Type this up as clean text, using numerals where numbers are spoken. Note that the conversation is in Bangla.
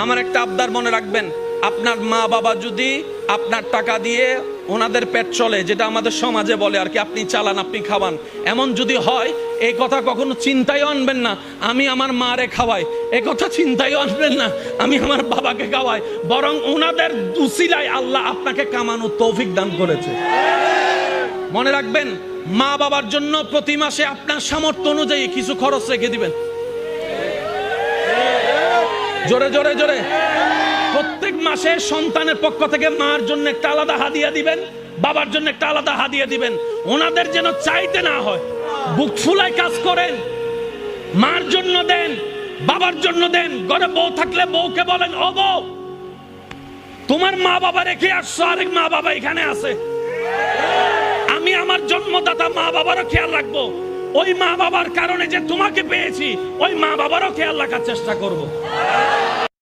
আমার একটা আবদার মনে রাখবেন, আপনার মা বাবা যদি আপনার টাকা দিয়ে ওনাদের পেট চলে, যেটা আমাদের সমাজে বলে আর কি, আপনি চালান আপনি খাওয়ান, এমন যদি হয় এই কথা কখনো চিন্তায় আনবেন না আমি আমার মারে খাওয়াই, এই কথা চিন্তায় আনবেন না আমি আমার বাবাকে খাওয়াই, বরং ওনাদের উসিলায় আল্লাহ আপনাকে কামানোর তৌফিক দান করেছে। মনে রাখবেন, মা বাবার জন্য প্রতি মাসে আপনার সামর্থ্য অনুযায়ী কিছু খরচ রেখে দিবেন। জোরে জোরে জোরে। প্রত্যেক মাসে সন্তানের পক্ষ থেকে মার জন্য একটা আলাদা হাদিয়া দিবেন, বাবার জন্য একটা আলাদা হাদিয়া দিবেন। ওনাদের যেন চাইতে না হয়, বুক ফুলায় কাজ করেন। মার জন্য দেন, বাবার জন্য দেন। ঘরে বউ থাকলে বউকে বলেন, ও বউ, তোমার মা বাবা রেখে আসছো, আরেক মা বাবা এখানে আছে, আমি আমার জন্মদাতা মা বাবারও খেয়াল রাখবো। ওই মা বাবার কারণে যে তোমাকে পেয়েছি, ওই মা বাবারও খেয়াল রাখার চেষ্টা করব।